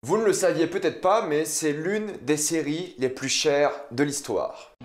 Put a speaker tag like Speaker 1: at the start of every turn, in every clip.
Speaker 1: Vous ne le saviez peut-être pas, mais c'est l'une des séries les plus chères de l'histoire.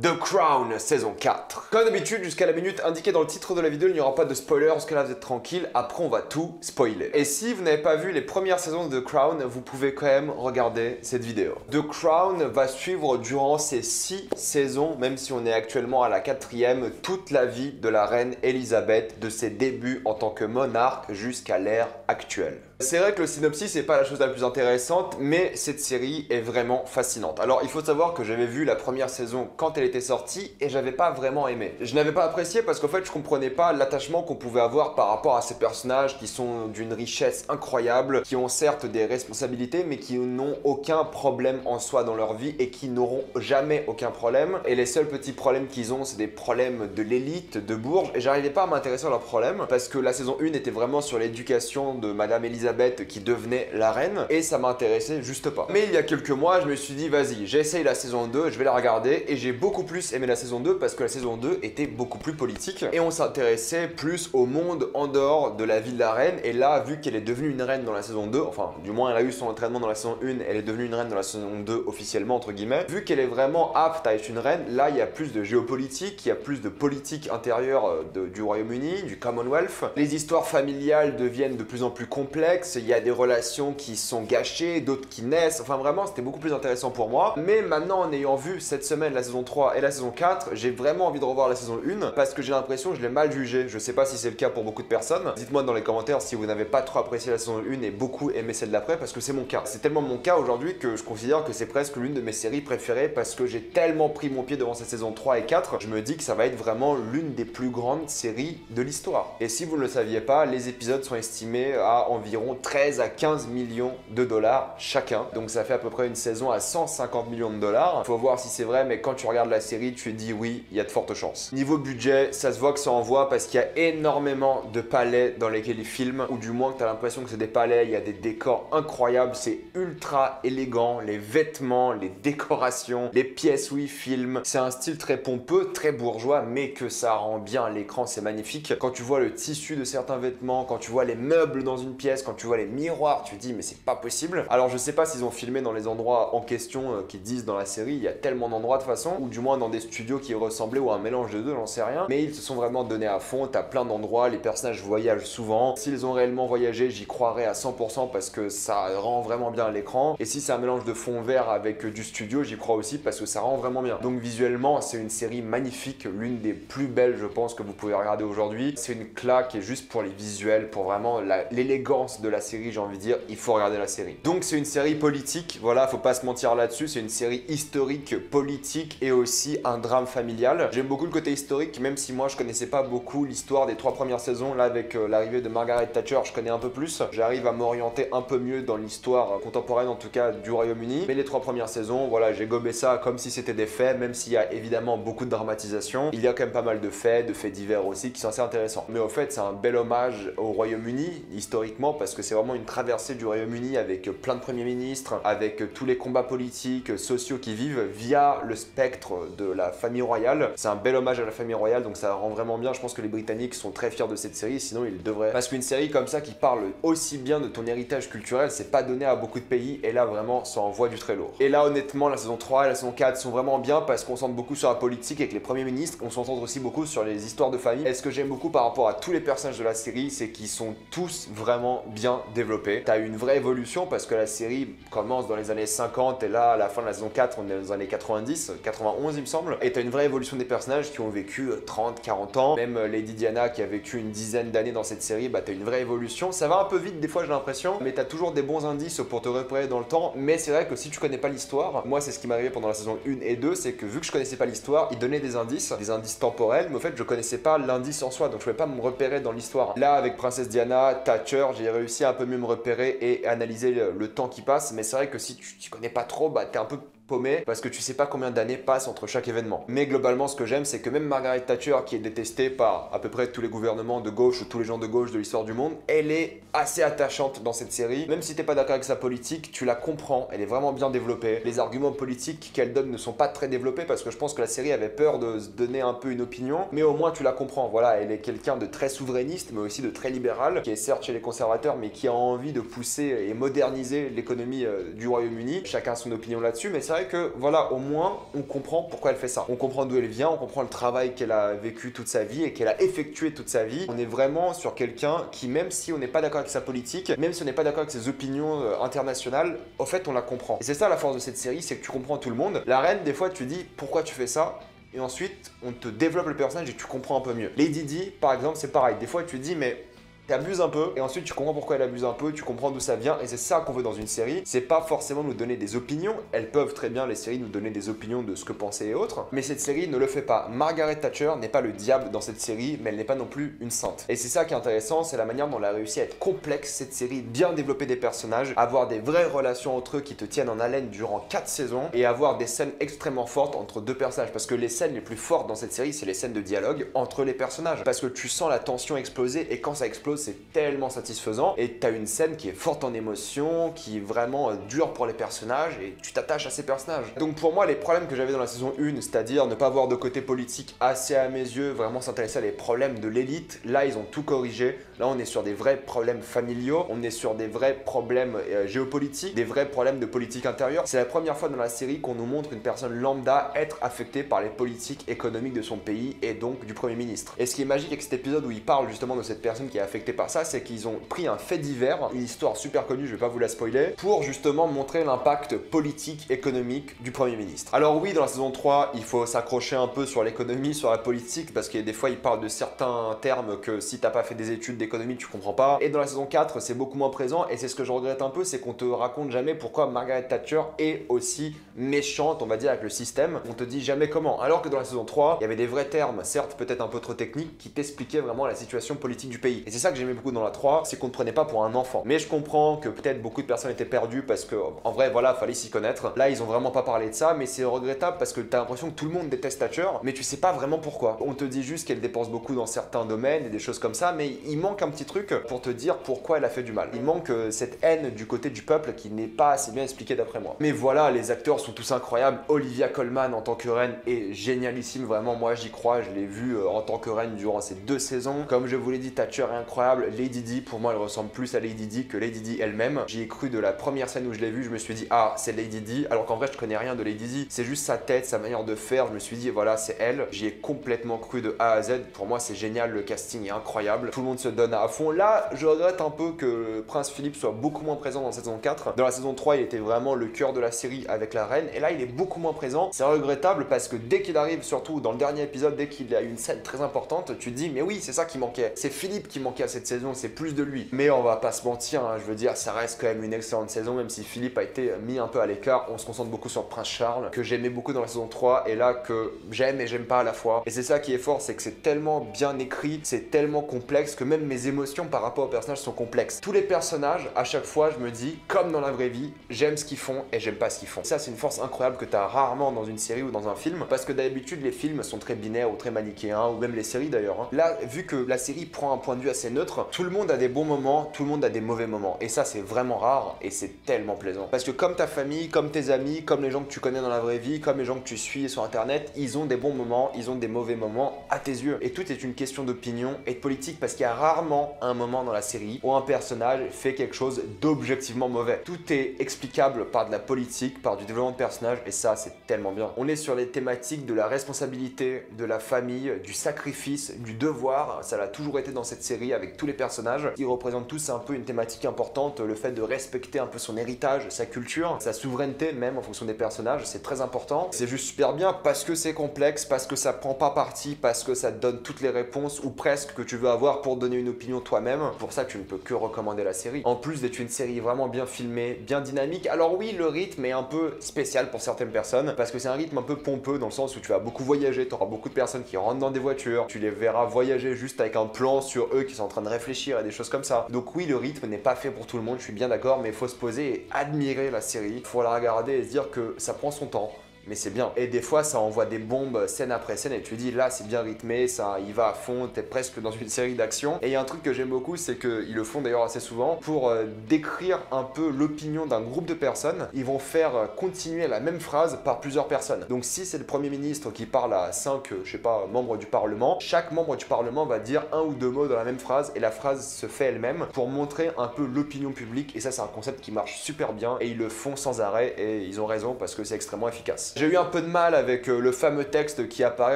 Speaker 1: The Crown, saison 4. Comme d'habitude, jusqu'à la minute indiquée dans le titre de la vidéo, il n'y aura pas de spoiler, parce que là vous êtes tranquille, après on va tout spoiler. Et si vous n'avez pas vu les premières saisons de The Crown, vous pouvez quand même regarder cette vidéo. The Crown va suivre durant ces 6 saisons, même si on est actuellement à la 4e, toute la vie de la reine Elisabeth, de ses débuts en tant que monarque jusqu'à l'ère actuelle. C'est vrai que le synopsis n'est pas la chose la plus intéressante, mais cette série est vraiment fascinante. Alors il faut savoir que j'avais vu la première saison quand elle était sortie et j'avais pas vraiment aimé. Je n'avais pas apprécié parce qu'en fait je comprenais pas l'attachement qu'on pouvait avoir par rapport à ces personnages qui sont d'une richesse incroyable, qui ont certes des responsabilités mais qui n'ont aucun problème en soi dans leur vie et qui n'auront jamais aucun problème. Et les seuls petits problèmes qu'ils ont, c'est des problèmes de l'élite, de Bourges, et j'arrivais pas à m'intéresser à leurs problèmes parce que la saison 1 était vraiment sur l'éducation de Madame Elisabeth qui devenait la reine et ça m'intéressait juste pas. Mais il y a quelques mois, je me suis dit vas-y, j'essaye la saison 2, je vais la regarder et j'ai beaucoup plus aimé la saison 2 parce que la saison 2 était beaucoup plus politique et on s'intéressait plus au monde en dehors de la vie de la reine. Et là, vu qu'elle est devenue une reine dans la saison 2, enfin du moins elle a eu son entraînement dans la saison 1, elle est devenue une reine dans la saison 2 officiellement entre guillemets, vu qu'elle est vraiment apte à être une reine, là il y a plus de géopolitique, il y a plus de politique intérieure du Royaume-Uni, du Commonwealth. Les histoires familiales deviennent de plus en plus complexes. Il y a des relations qui sont gâchées, d'autres qui naissent, enfin vraiment c'était beaucoup plus intéressant pour moi. Mais maintenant, en ayant vu cette semaine la saison 3 et la saison 4, j'ai vraiment envie de revoir la saison 1 parce que j'ai l'impression que je l'ai mal jugée. Je sais pas si c'est le cas pour beaucoup de personnes. Dites-moi dans les commentaires si vous n'avez pas trop apprécié la saison 1 et beaucoup aimé celle d'après, parce que c'est mon cas. C'est tellement mon cas aujourd'hui que je considère que c'est presque l'une de mes séries préférées parce que j'ai tellement pris mon pied devant cette saison 3 et 4, je me dis que ça va être vraiment l'une des plus grandes séries de l'histoire. Et si vous ne le saviez pas, les épisodes sont estimés à environ 13 à 15 millions de dollars chacun. Donc ça fait à peu près une saison à 150 millions de dollars. Faut voir si c'est vrai, mais quand tu regardes la série, tu te dis oui, il y a de fortes chances. Niveau budget, ça se voit que ça envoie parce qu'il y a énormément de palais dans lesquels ils filment, ou du moins que tu as l'impression que c'est des palais, il y a des décors incroyables, c'est ultra élégant, les vêtements, les décorations, les pièces où ils filment. C'est un style très pompeux, très bourgeois, mais que ça rend bien à l'écran, c'est magnifique. Quand tu vois le tissu de certains vêtements, quand tu vois les meubles dans une pièce, quand tu vois les miroirs, tu te dis mais c'est pas possible. Alors je sais pas s'ils ont filmé dans les endroits en question qu'ils disent dans la série, il y a tellement d'endroits de toute façon, ou du moins dans des studios qui ressemblaient ou un mélange de deux, j'en sais rien, mais ils se sont vraiment donnés à fond. T'as plein d'endroits, les personnages voyagent souvent. S'ils ont réellement voyagé, j'y croirais à 100% parce que ça rend vraiment bien à l'écran, et si c'est un mélange de fond vert avec du studio, j'y crois aussi parce que ça rend vraiment bien. Donc visuellement c'est une série magnifique, l'une des plus belles je pense que vous pouvez regarder aujourd'hui. C'est une claque et juste pour les visuels, pour vraiment l'élégance de la série, j'ai envie de dire, il faut regarder la série. Donc c'est une série politique, voilà, faut pas se mentir là-dessus, c'est une série historique, politique et aussi un drame familial. J'aime beaucoup le côté historique, même si moi je connaissais pas beaucoup l'histoire des 3 premières saisons. Là avec l'arrivée de Margaret Thatcher, je connais un peu plus, j'arrive à m'orienter un peu mieux dans l'histoire contemporaine en tout cas du Royaume-Uni. Mais les 3 premières saisons, voilà, j'ai gobé ça comme si c'était des faits, même s'il y a évidemment beaucoup de dramatisation, il y a quand même pas mal de faits divers aussi qui sont assez intéressants. Mais au fait c'est un bel hommage au Royaume-Uni historiquement parce que c'est vraiment une traversée du Royaume-Uni avec plein de premiers ministres, avec tous les combats politiques, sociaux qui vivent via le spectre de la famille royale. C'est un bel hommage à la famille royale, donc ça rend vraiment bien. Je pense que les Britanniques sont très fiers de cette série, sinon ils devraient. Parce qu'une série comme ça qui parle aussi bien de ton héritage culturel, c'est pas donné à beaucoup de pays, et là vraiment ça envoie du très lourd. Et là honnêtement la saison 3 et la saison 4 sont vraiment bien parce qu'on centre beaucoup sur la politique avec les premiers ministres, on s'entend aussi beaucoup sur les histoires de famille. Et ce que j'aime beaucoup par rapport à tous les personnages de la série, c'est qu'ils sont tous vraiment bien développés. T'as une vraie évolution parce que la série commence dans les années 50 et là à la fin de la saison 4 on est dans les années 90, 91 il me semble, et t'as une vraie évolution des personnages qui ont vécu 30, 40 ans, même Lady Diana qui a vécu une dizaine d'années dans cette série, bah t'as une vraie évolution. Ça va un peu vite des fois j'ai l'impression, mais t'as toujours des bons indices pour te repérer dans le temps. Mais c'est vrai que si tu connais pas l'histoire, moi c'est ce qui m'est arrivé pendant la saison 1 et 2, c'est que vu que je connaissais pas l'histoire, ils donnaient des indices temporels, mais au fait je connaissais pas l'indice en soi, donc je pouvais pas me repérer dans l'histoire. Là avec Princesse Diana, Thatcher, j'ai réussi à un peu mieux me repérer et analyser le temps qui passe, mais c'est vrai que si tu connais pas trop, bah t'es un peu paumé parce que tu sais pas combien d'années passent entre chaque événement. Mais globalement, ce que j'aime, c'est que même Margaret Thatcher, qui est détestée par à peu près tous les gouvernements de gauche ou tous les gens de gauche de l'histoire du monde, elle est assez attachante dans cette série. Même si t'es pas d'accord avec sa politique, tu la comprends, elle est vraiment bien développée. Les arguments politiques qu'elle donne ne sont pas très développés parce que je pense que la série avait peur de se donner un peu une opinion, mais au moins tu la comprends. Voilà, elle est quelqu'un de très souverainiste, mais aussi de très libéral, qui est certes chez les conservateurs, mais qui a envie de pousser et moderniser l'économie du Royaume-Uni. Chacun a son opinion là-dessus, mais c'est vrai que voilà, au moins on comprend pourquoi elle fait ça. On comprend d'où elle vient, on comprend le travail qu'elle a vécu toute sa vie et qu'elle a effectué toute sa vie. On est vraiment sur quelqu'un qui, même si on n'est pas d'accord avec sa politique, même si on n'est pas d'accord avec ses opinions internationales, au fait on la comprend. Et c'est ça la force de cette série, c'est que tu comprends tout le monde. La reine, des fois tu dis pourquoi tu fais ça, et ensuite on te développe le personnage et tu comprends un peu mieux. Lady Di par exemple, c'est pareil, des fois tu dis mais t'abuses un peu, et ensuite tu comprends pourquoi elle abuse un peu, tu comprends d'où ça vient, et c'est ça qu'on veut dans une série. C'est pas forcément nous donner des opinions, elles peuvent très bien, les séries, nous donner des opinions de ce que penser et autres, mais cette série ne le fait pas. Margaret Thatcher n'est pas le diable dans cette série, mais elle n'est pas non plus une sainte. Et c'est ça qui est intéressant, c'est la manière dont elle a réussi à être complexe, cette série, bien développer des personnages, avoir des vraies relations entre eux qui te tiennent en haleine durant 4 saisons, et avoir des scènes extrêmement fortes entre deux personnages, parce que les scènes les plus fortes dans cette série, c'est les scènes de dialogue entre les personnages, parce que tu sens la tension exploser, et quand ça explose, c'est tellement satisfaisant, et t'as une scène qui est forte en émotion, qui est vraiment dure pour les personnages, et tu t'attaches à ces personnages. Donc pour moi, les problèmes que j'avais dans la saison 1, c'est-à-dire ne pas avoir de côté politique assez à mes yeux, vraiment s'intéresser à les problèmes de l'élite, là ils ont tout corrigé. Là on est sur des vrais problèmes familiaux, on est sur des vrais problèmes géopolitiques, des vrais problèmes de politique intérieure. C'est la première fois dans la série qu'on nous montre une personne lambda être affectée par les politiques économiques de son pays, et donc du Premier ministre. Et ce qui est magique avec cet épisode où il parle justement de cette personne qui est affectée par ça, c'est qu'ils ont pris un fait divers, une histoire super connue, je vais pas vous la spoiler, pour justement montrer l'impact politique, économique du Premier ministre. Alors oui, dans la saison 3, il faut s'accrocher un peu sur l'économie, sur la politique, parce que des fois, il parle de certains termes que si t'as pas fait des études d'économie, tu comprends pas. Et dans la saison 4, c'est beaucoup moins présent, et c'est ce que je regrette un peu, c'est qu'on te raconte jamais pourquoi Margaret Thatcher est aussi méchante, on va dire, avec le système. On te dit jamais comment. Alors que dans la saison 3, il y avait des vrais termes, certes peut-être un peu trop techniques, qui t'expliquaient vraiment la situation politique du pays. Et c'est ça que j'aimais beaucoup dans la 3, c'est qu'on ne prenait pas pour un enfant. Mais je comprends que peut-être beaucoup de personnes étaient perdues parce que, en vrai, voilà, fallait s'y connaître. Là, ils ont vraiment pas parlé de ça, mais c'est regrettable parce que t'as l'impression que tout le monde déteste Thatcher, mais tu sais pas vraiment pourquoi. On te dit juste qu'elle dépense beaucoup dans certains domaines et des choses comme ça, mais il manque un petit truc pour te dire pourquoi elle a fait du mal. Il manque cette haine du côté du peuple qui n'est pas assez bien expliquée d'après moi. Mais voilà, les acteurs sont tous incroyables. Olivia Colman en tant que reine est génialissime, vraiment, moi j'y crois, je l'ai vue en tant que reine durant ces 2 saisons. Comme je vous l'ai dit, Thatcher est incroyable. Lady Di, pour moi, elle ressemble plus à Lady Di que Lady Di elle-même. J'y ai cru de la première scène où je l'ai vue, je me suis dit ah c'est Lady Di, alors qu'en vrai je connais rien de Lady Di, c'est juste sa tête, sa manière de faire, je me suis dit voilà c'est elle. J'y ai complètement cru de A à Z, pour moi c'est génial, le casting est incroyable, tout le monde se donne à fond. Là je regrette un peu que le prince Philippe soit beaucoup moins présent dans la saison 4. Dans la saison 3 il était vraiment le cœur de la série avec la reine, et là il est beaucoup moins présent. C'est regrettable parce que dès qu'il arrive, surtout dans le dernier épisode, dès qu'il a une scène très importante, tu te dis mais oui c'est ça qui manquait, c'est Philippe qui manquait à cette saison, c'est plus de lui. Mais on va pas se mentir, hein, je veux dire, ça reste quand même une excellente saison, même si Philippe a été mis un peu à l'écart. On se concentre beaucoup sur le prince Charles, que j'aimais beaucoup dans la saison 3, et là que j'aime et j'aime pas à la fois. Et c'est ça qui est fort, c'est que c'est tellement bien écrit, c'est tellement complexe, que même mes émotions par rapport aux personnages sont complexes. Tous les personnages, à chaque fois, je me dis, comme dans la vraie vie, j'aime ce qu'ils font et j'aime pas ce qu'ils font. Ça, c'est une force incroyable que t'as rarement dans une série ou dans un film, parce que d'habitude, les films sont très binaires ou très manichéens, ou même les séries d'ailleurs. Hein. Là, vu que la série prend un point de vue assez neutre, tout le monde a des bons moments, tout le monde a des mauvais moments. Et ça, c'est vraiment rare et c'est tellement plaisant. Parce que comme ta famille, comme tes amis, comme les gens que tu connais dans la vraie vie, comme les gens que tu suis sur internet, ils ont des bons moments, ils ont des mauvais moments à tes yeux. Et tout est une question d'opinion et de politique, parce qu'il y a rarement un moment dans la série où un personnage fait quelque chose d'objectivement mauvais. Tout est explicable par de la politique, par du développement de personnage, et ça, c'est tellement bien. On est sur les thématiques de la responsabilité, de la famille, du sacrifice, du devoir. Ça l'a toujours été dans cette série avec tous les personnages. Ils représentent tous un peu une thématique importante, le fait de respecter un peu son héritage, sa culture, sa souveraineté même en fonction des personnages, c'est très important. C'est juste super bien parce que c'est complexe, parce que ça prend pas parti, parce que ça te donne toutes les réponses ou presque que tu veux avoir pour donner une opinion toi-même. Pour ça, tu ne peux que recommander la série. En plus d'être une série vraiment bien filmée, bien dynamique. Alors oui, le rythme est un peu spécial pour certaines personnes parce que c'est un rythme un peu pompeux dans le sens où tu vas beaucoup voyager, tu auras beaucoup de personnes qui rentrent dans des voitures, tu les verras voyager juste avec un plan sur eux qui sont en train train de réfléchir et des choses comme ça. Donc oui, le rythme n'est pas fait pour tout le monde, je suis bien d'accord, mais il faut se poser et admirer la série. Il faut la regarder et se dire que ça prend son temps. Mais c'est bien. Et des fois, ça envoie des bombes scène après scène et tu dis là, c'est bien rythmé, ça y va à fond, t'es presque dans une série d'action. Et il y a un truc que j'aime beaucoup, c'est qu'ils le font d'ailleurs assez souvent pour décrire un peu l'opinion d'un groupe de personnes. Ils vont faire continuer la même phrase par plusieurs personnes. Donc si c'est le Premier ministre qui parle à 5, je sais pas, membres du Parlement, chaque membre du Parlement va dire un ou deux mots dans la même phrase et la phrase se fait elle-même pour montrer un peu l'opinion publique. Et ça, c'est un concept qui marche super bien et ils le font sans arrêt et ils ont raison parce que c'est extrêmement efficace. J'ai eu un peu de mal avec le fameux texte qui apparaît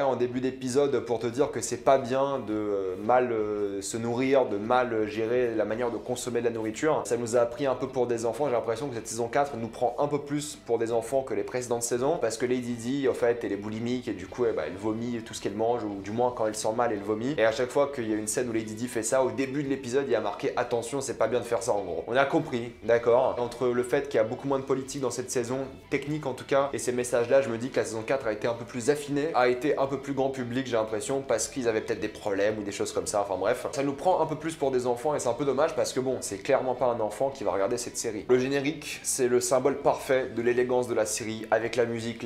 Speaker 1: en début d'épisode pour te dire que c'est pas bien de mal se nourrir, de mal gérer la manière de consommer de la nourriture. Ça nous a pris un peu pour des enfants. J'ai l'impression que cette saison 4 nous prend un peu plus pour des enfants que les précédentes saisons parce que Lady Di, en fait, elle est boulimique et du coup, elle vomit tout ce qu'elle mange ou du moins quand elle sent mal, elle vomit. Et à chaque fois qu'il y a une scène où Lady Di fait ça, au début de l'épisode, il y a marqué attention, c'est pas bien de faire ça en gros. On a compris, d'accord. Entre le fait qu'il y a beaucoup moins de politique dans cette saison, technique en tout cas, et ces messages-là, je me dis que la saison 4 a été un peu plus affinée, a été un peu plus grand public, j'ai l'impression, parce qu'ils avaient peut-être des problèmes ou des choses comme ça, enfin bref. Ça nous prend un peu plus pour des enfants et c'est un peu dommage parce que bon, c'est clairement pas un enfant qui va regarder cette série. Le générique, c'est le symbole parfait de l'élégance de la série, avec la musique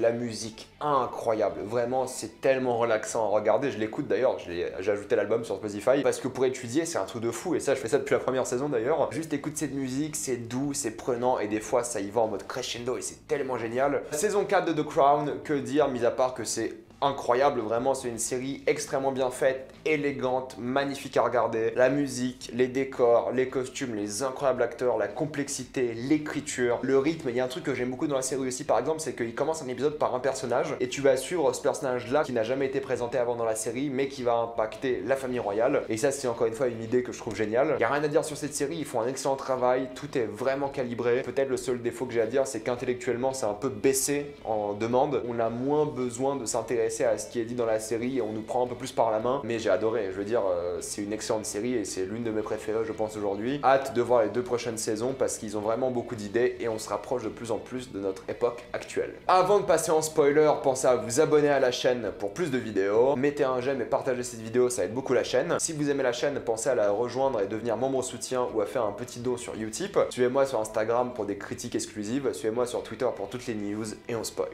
Speaker 1: incroyable. Vraiment, c'est tellement relaxant à regarder, je l'écoute d'ailleurs, j'ai ajouté l'album sur Spotify, parce que pour étudier, c'est un truc de fou, et ça, je fais ça depuis la première saison d'ailleurs. Juste écoute cette musique, c'est doux, c'est prenant, et des fois, ça y va en mode crescendo, et c'est tellement génial. Saison 4 de The Crown, que dire, mis à part que c'est incroyable, vraiment, c'est une série extrêmement bien faite, élégante, magnifique à regarder. La musique, les décors, les costumes, les incroyables acteurs, la complexité, l'écriture, le rythme. Il y a un truc que j'aime beaucoup dans la série aussi, par exemple, c'est qu'il commence un épisode par un personnage et tu vas suivre ce personnage-là qui n'a jamais été présenté avant dans la série, mais qui va impacter la famille royale. Et ça, c'est encore une fois une idée que je trouve géniale. Il n'y a rien à dire sur cette série, ils font un excellent travail, tout est vraiment calibré. Peut-être le seul défaut que j'ai à dire, c'est qu'intellectuellement, c'est un peu baissé en demande. On a moins besoin de s'intéresser à ce qui est dit dans la série et on nous prend un peu plus par la main, mais j'ai adoré, je veux dire, c'est une excellente série et c'est l'une de mes préférées je pense aujourd'hui. Hâte de voir les 2 prochaines saisons parce qu'ils ont vraiment beaucoup d'idées et on se rapproche de plus en plus de notre époque actuelle. Avant de passer en spoiler, pensez à vous abonner à la chaîne pour plus de vidéos, mettez un j'aime et partagez cette vidéo, ça aide beaucoup la chaîne. Si vous aimez la chaîne, pensez à la rejoindre et devenir membre soutien ou à faire un petit don sur Utip. Suivez-moi sur Instagram pour des critiques exclusives, suivez-moi sur Twitter pour toutes les news et on spoil.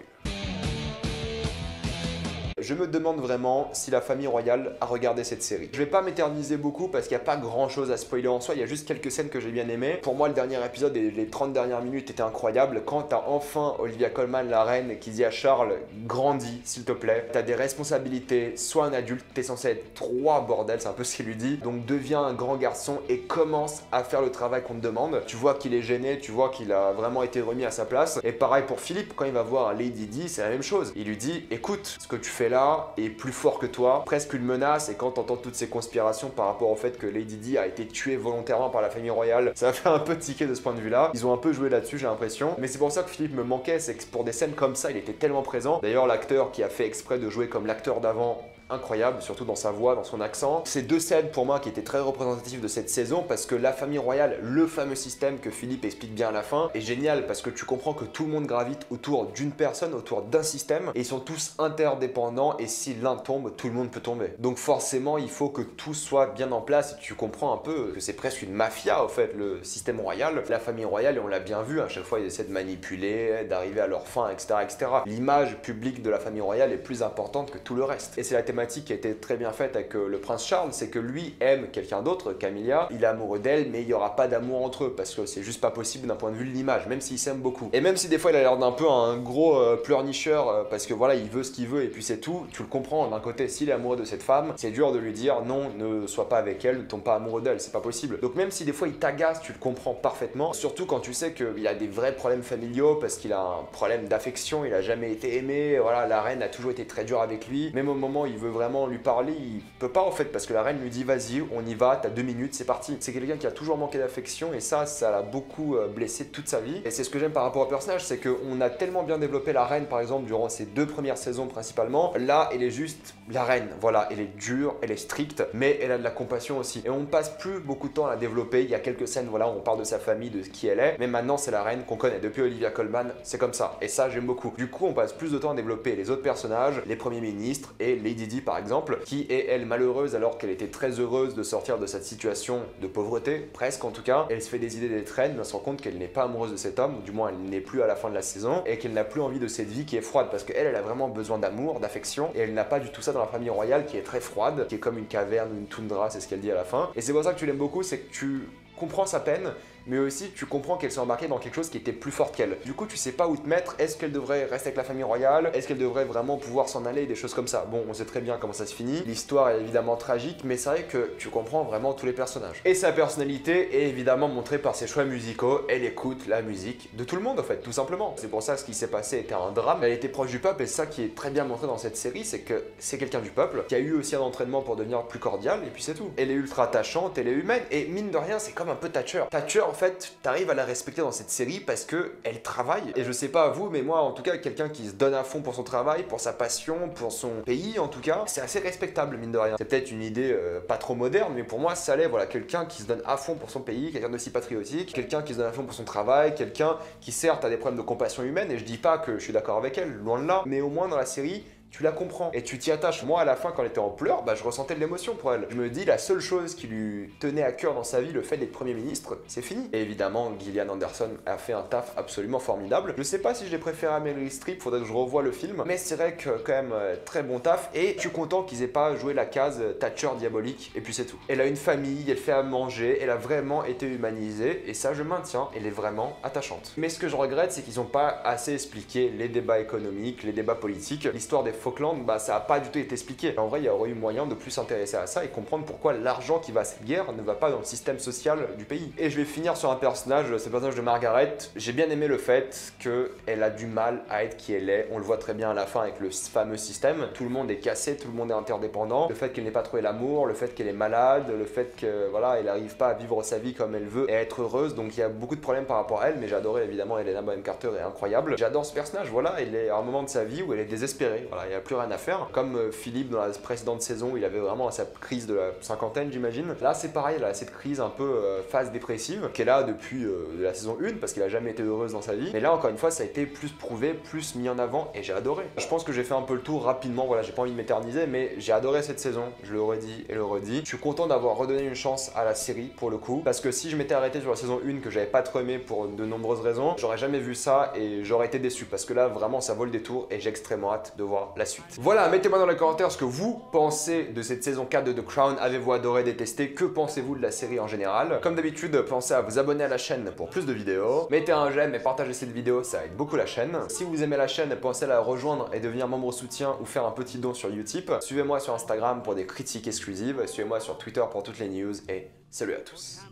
Speaker 1: Je me demande vraiment si la famille royale a regardé cette série. Je vais pas m'éterniser beaucoup parce qu'il n'y a pas grand chose à spoiler en soi, il y a juste quelques scènes que j'ai bien aimées. Pour moi, le dernier épisode et les 30 dernières minutes étaient incroyables. Quand t'as enfin Olivia Colman, la reine, qui dit à Charles « Grandis, s'il te plaît, t'as des responsabilités, sois un adulte, t'es censé être roi, bordel », c'est un peu ce qu'il lui dit. Donc deviens un grand garçon et commence à faire le travail qu'on te demande. Tu vois qu'il est gêné, tu vois qu'il a vraiment été remis à sa place. Et pareil pour Philippe, quand il va voir Lady Di, c'est la même chose. Il lui dit « Écoute, ce que tu fais là, est plus fort que toi, presque une menace, et quand t'entends toutes ces conspirations par rapport au fait que Lady Di a été tuée volontairement par la famille royale, ça fait un peu tiquer de ce point de vue-là. Ils ont un peu joué là-dessus, j'ai l'impression. Mais c'est pour ça que Philippe me manquait, c'est que pour des scènes comme ça, il était tellement présent. D'ailleurs, l'acteur qui a fait exprès de jouer comme l'acteur d'avant, incroyable, surtout dans sa voix, dans son accent. C'est 2 scènes pour moi qui étaient très représentatives de cette saison parce que la famille royale, le fameux système que Philippe explique bien à la fin, est génial parce que tu comprends que tout le monde gravite autour d'une personne, autour d'un système et ils sont tous interdépendants et si l'un tombe, tout le monde peut tomber. Donc forcément, il faut que tout soit bien en place et tu comprends un peu que c'est presque une mafia au fait, le système royal. La famille royale, et on l'a bien vu, à chaque fois ils essaient de manipuler, d'arriver à leur fin, etc. etc. L'image publique de la famille royale est plus importante que tout le reste. Et c'est la thématique qui a été très bien faite avec le prince Charles, c'est que lui aime quelqu'un d'autre, Camilla, il est amoureux d'elle, mais il n'y aura pas d'amour entre eux, parce que c'est juste pas possible d'un point de vue de l'image, même s'ils s'aiment beaucoup. Et même si des fois il a l'air d'un peu un gros pleurnicheur, parce que voilà, il veut ce qu'il veut et puis c'est tout, tu le comprends, d'un côté, s'il est amoureux de cette femme, c'est dur de lui dire non, ne sois pas avec elle, ne tombe pas amoureux d'elle, c'est pas possible. Donc même si des fois il t'agace, tu le comprends parfaitement, surtout quand tu sais qu'il a des vrais problèmes familiaux, parce qu'il a un problème d'affection, il a jamais été aimé, voilà, la reine a toujours été très dure avec lui, même au moment où il veut vraiment lui parler, il peut pas en fait parce que la reine lui dit vas-y, on y va, t'as 2 minutes, c'est parti. C'est quelqu'un qui a toujours manqué d'affection et ça l'a beaucoup blessé toute sa vie. Et c'est ce que j'aime par rapport au personnage, c'est qu'on a tellement bien développé la reine par exemple durant ces 2 premières saisons principalement. Là, elle est juste la reine, voilà, elle est dure, elle est stricte, mais elle a de la compassion aussi. Et on passe plus beaucoup de temps à la développer. Il y a quelques scènes, voilà, on parle de sa famille, de qui elle est, mais maintenant c'est la reine qu'on connaît. Depuis Olivia Colman, c'est comme ça. Et ça, j'aime beaucoup. Du coup, on passe plus de temps à développer les autres personnages, les premiers ministres et Lady Di Lady par exemple, qui est elle malheureuse alors qu'elle était très heureuse de sortir de cette situation de pauvreté, presque en tout cas. Elle se fait des idées des traînes, mais on se rend compte qu'elle n'est pas amoureuse de cet homme, ou du moins elle n'est plus à la fin de la saison, et qu'elle n'a plus envie de cette vie qui est froide, parce qu'elle, elle a vraiment besoin d'amour, d'affection, et elle n'a pas du tout ça dans la famille royale qui est très froide, qui est comme une caverne ou une toundra, c'est ce qu'elle dit à la fin. Et c'est pour ça que tu l'aimes beaucoup, c'est que tu comprends sa peine, mais aussi tu comprends qu'elle s'est embarquée dans quelque chose qui était plus fort qu'elle. Du coup, tu sais pas où te mettre. Est-ce qu'elle devrait rester avec la famille royale? Est-ce qu'elle devrait vraiment pouvoir s'en aller? Des choses comme ça. Bon, on sait très bien comment ça se finit. L'histoire est évidemment tragique, mais c'est vrai que tu comprends vraiment tous les personnages. Et sa personnalité est évidemment montrée par ses choix musicaux. Elle écoute la musique de tout le monde, en fait, tout simplement. C'est pour ça que ce qui s'est passé était un drame. Elle était proche du peuple, et ça qui est très bien montré dans cette série, c'est que c'est quelqu'un du peuple qui a eu aussi un entraînement pour devenir plus cordial, et puis c'est tout. Elle est ultra attachante, elle est humaine, et mine de rien, c'est comme un peu Thatcher. Thatcher, en fait, t'arrives à la respecter dans cette série parce que elle travaille. Et je sais pas à vous, mais moi en tout cas, quelqu'un qui se donne à fond pour son travail, pour sa passion, pour son pays en tout cas, c'est assez respectable mine de rien. C'est peut-être une idée pas trop moderne, mais pour moi ça l'est. Voilà, quelqu'un qui se donne à fond pour son pays, quelqu'un d'aussi patriotique, quelqu'un qui se donne à fond pour son travail, quelqu'un qui certes a des problèmes de compassion humaine, et je dis pas que je suis d'accord avec elle, loin de là, mais au moins dans la série, tu la comprends et tu t'y attaches. Moi, à la fin, quand elle était en pleurs, bah, je ressentais de l'émotion pour elle. Je me dis, la seule chose qui lui tenait à cœur dans sa vie, le fait d'être Premier ministre, c'est fini. Et évidemment, Gillian Anderson a fait un taf absolument formidable. Je sais pas si je l'ai préféré à Meryl Streep, faudrait que je revoie le film, mais c'est vrai que quand même, très bon taf. Et je suis content qu'ils aient pas joué la case Thatcher diabolique, et puis c'est tout. Elle a une famille, elle fait à manger, elle a vraiment été humanisée, et ça, je maintiens, elle est vraiment attachante. Mais ce que je regrette, c'est qu'ils ont pas assez expliqué les débats économiques, les débats politiques, l'histoire des Falkland, bah ça a pas du tout été expliqué. En vrai, il y aurait eu moyen de plus s'intéresser à ça et comprendre pourquoi l'argent qui va à cette guerre ne va pas dans le système social du pays. Et je vais finir sur un personnage, c'est le personnage de Margaret. J'ai bien aimé le fait qu'elle a du mal à être qui elle est. On le voit très bien à la fin avec le fameux système. Tout le monde est cassé, tout le monde est interdépendant. Le fait qu'elle n'ait pas trouvé l'amour, le fait qu'elle est malade, le fait que voilà, elle n'arrive pas à vivre sa vie comme elle veut et à être heureuse. Donc il y a beaucoup de problèmes par rapport à elle, mais j'ai adoré évidemment Helena Bonham Carter est incroyable. J'adore ce personnage, voilà, elle est à un moment de sa vie où elle est désespérée. Voilà, il n'y a plus rien à faire. Comme Philippe dans la précédente saison où il avait vraiment sa crise de la cinquantaine, j'imagine. Là, c'est pareil, elle a cette crise un peu phase dépressive qui est là depuis la saison 1 parce qu'il a jamais été heureuse dans sa vie. Mais là, encore une fois, ça a été plus prouvé, plus mis en avant et j'ai adoré. Je pense que j'ai fait un peu le tour rapidement, voilà, j'ai pas envie de m'éterniser, mais j'ai adoré cette saison, je le redis et le redis. Je suis content d'avoir redonné une chance à la série pour le coup, parce que si je m'étais arrêté sur la saison 1 que j'avais pas trop aimé pour de nombreuses raisons, j'aurais jamais vu ça et j'aurais été déçu parce que là, vraiment, ça vaut le détour et j'ai extrêmement hâte de voir la suite. Voilà, mettez-moi dans les commentaires ce que vous pensez de cette saison 4 de The Crown. Avez-vous adoré, détesté? Que pensez-vous de la série en général? Comme d'habitude, pensez à vous abonner à la chaîne pour plus de vidéos. Mettez un j'aime et partagez cette vidéo, ça aide beaucoup la chaîne. Si vous aimez la chaîne, pensez à la rejoindre et devenir membre soutien ou faire un petit don sur Utip. Suivez-moi sur Instagram pour des critiques exclusives. Suivez-moi sur Twitter pour toutes les news et salut à tous.